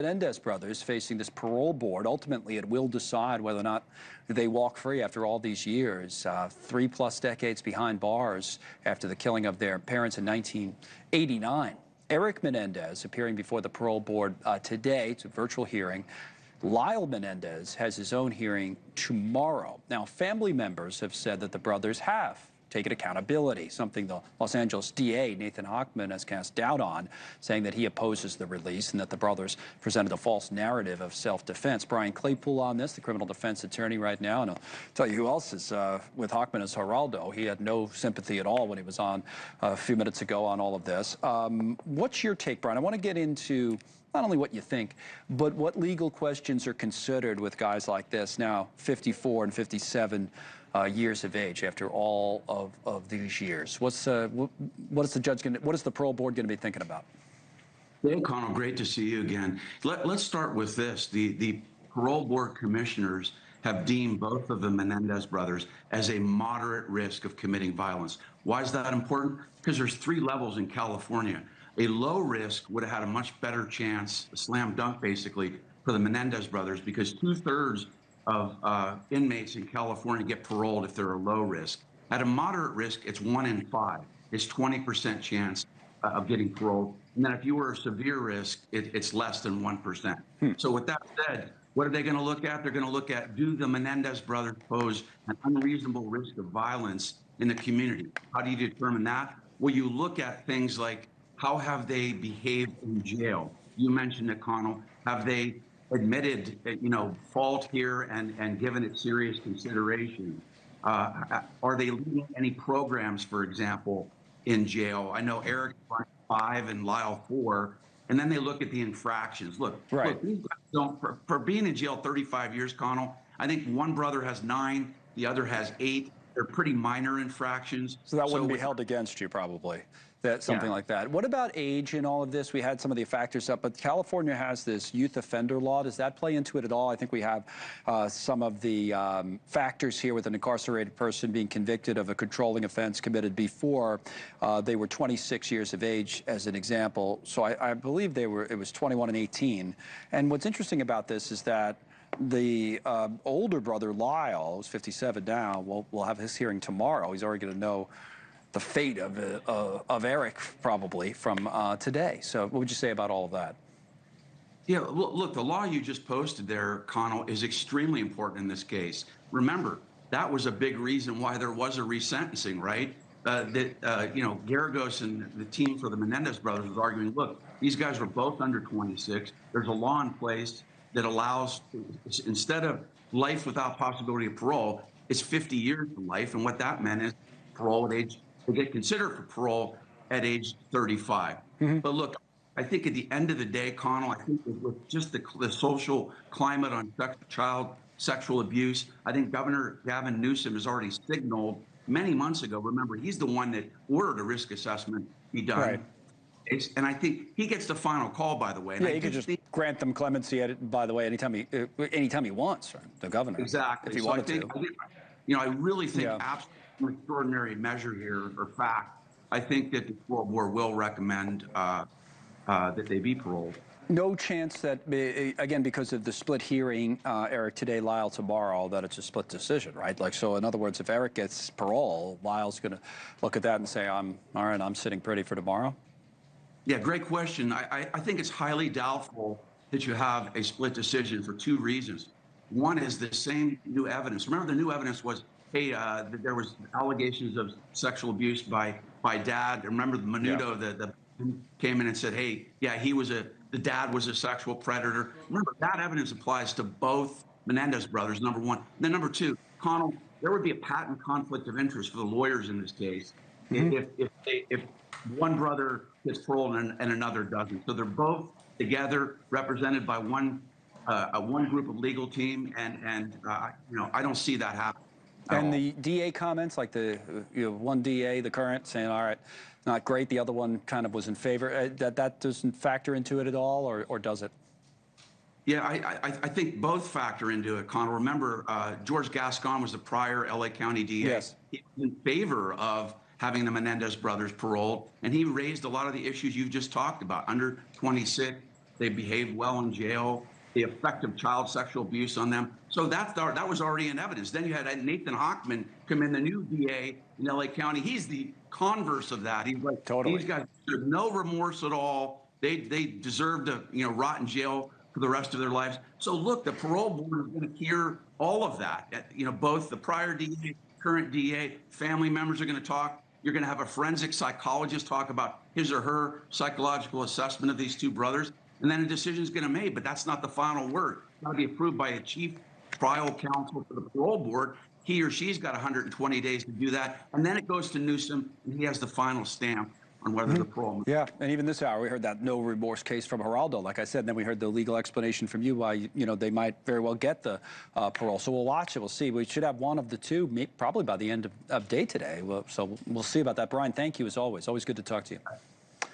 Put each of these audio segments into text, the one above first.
Menendez brothers facing this parole board. Ultimately, it will decide whether or not they walk free after all these years, 3+ decades behind bars after the killing of their parents in 1989. Eric Menendez appearing before the parole board today. It's a virtual hearing. Lyle Menendez has his own hearing tomorrow. Now, family members have said that the brothers have taken accountability, something the Los Angeles DA, Nathan Hochman, has cast doubt on, saying that he opposes the release and that the brothers presented a false narrative of self-defense. Brian Claypool on this, the criminal defense attorney right now, and I'll tell you who else is with Hochman is Geraldo. He had no sympathy at all when he was on a few minutes ago on all of this. What's your take, Brian? I want to get into not only what you think, but what legal questions are considered with guys like this, now 54 and 57 years of age after all of these years. What is the judge going to, what is the parole board going to be thinking about? Well, Connell, great to see you again. Let's start with this. The parole board commissioners have deemed both of the Menendez brothers as a moderate risk of committing violence. Why is that important? Because there's 3 levels in California. A low risk would have had a much better chance, a slam dunk basically, for the Menendez brothers, because 2/3 of inmates in California get paroled if they're a low risk. At a moderate risk, it's 1 in 5. It's 20% chance of getting paroled. And then if you were a severe risk, it's less than 1%. So with that said, what are they going to look at? They're going to look at, do the Menendez brothers pose an unreasonable risk of violence in the community? How do you determine that? Well, you look at things like, how have they behaved in jail? You mentioned it, Connell. Have they admitted, fault here and given it serious consideration? Are they leading any programs, for example, in jail? I know Eric 5 and Lyle 4, and then they look at the infractions. Look, these guys don't, for being in jail 35 years, Connell, I think one brother has 9, the other has 8. They're pretty minor infractions. So that wouldn't be held against you, probably. Something like that. What about age in all of this? We had some of the factors up, but California has this youth offender law. Does that play into it at all? I think we have some of the factors here with an incarcerated person being convicted of a controlling offense committed before they were 26 years of age, as an example. So I believe it was 21 and 18. And what's interesting about this is that the older brother, Lyle, who's 57 now, will have his hearing tomorrow. He's already going to know the fate of Eric, probably, from today. So what would you say about all of that? Yeah, look, the law you just posted there, Connell, is extremely important in this case. Remember, that was a big reason why there was a resentencing, right? Garagos and the team for the Menendez brothers was arguing, look, these guys were both under 26. There's a law in place that allows, instead of life without possibility of parole, it's 50 years to life. And what that meant is parole at age, they get considered for parole at age 35. But look, I think at the end of the day, Connell, I think with just the social climate on child sexual abuse, I think Governor Gavin Newsom has already signaled many months ago. Remember, he's the one that ordered a risk assessment be done. Right. And I think he gets the final call, by the way. And he could just grant them clemency, by the way, anytime he wants, right? The governor. Exactly. If he so wanted to. I really think absolutely an extraordinary measure here, or fact, I think that the parole board will recommend that they be paroled. No chance that, again, because of the split hearing, Eric today, Lyle tomorrow, that it's a split decision, right? Like, so in other words, if Eric gets parole, Lyle's going to look at that and say, all right, I'm sitting pretty for tomorrow? Yeah, great question. I think it's highly doubtful that you have a split decision for 2 reasons. One is the same new evidence. Remember, the new evidence was, hey, there was allegations of sexual abuse by dad. Remember, the Menudo, the came in and said, hey, yeah, the dad was a sexual predator. Remember, that evidence applies to both Menendez brothers, number one. And then number 2, Connell, there would be a patent conflict of interest for the lawyers in this case if one brother gets paroled and another doesn't. So they're both together, represented by one group of legal team, and I don't see that happen. And the DA comments, like the one DA, the current, saying, all right, not great. The other one kind of was in favor. That doesn't factor into it at all, or does it? Yeah, I think both factor into it, Connell. Remember, George Gascon was the prior LA County DA. Yes. He was in favor of having the Menendez brothers paroled, and he raised a lot of the issues you've just talked about, under 26, They behaved well in jail. The effect of child sexual abuse on them. So that was already in evidence. Then you had Nathan Hochman come in, the new DA in LA County. He's the converse of that. He's like, these Totally. guys have no remorse at all. They deserve to rot in jail for the rest of their lives. So look, the parole board is going to hear all of that. Both the prior DA, current DA, family members are going to talk. You're going to have a forensic psychologist talk about his or her psychological assessment of these two brothers. And then a decision is going to be made, but that's not the final word. It's got to be approved by a chief trial counsel for the parole board. He or she's got 120 days to do that. And then it goes to Newsom, and he has the final stamp on whether the parole. Yeah, and even this hour, we heard that no remorse case from Geraldo, like I said, and then we heard the legal explanation from you why, they might very well get the parole. So we'll watch it, we'll see. We should have one of the two, probably by the end of day today. So we'll see about that. Brian, thank you as always. Always good to talk to you.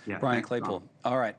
Yeah, Brian thanks, Claypool. Tom. All right.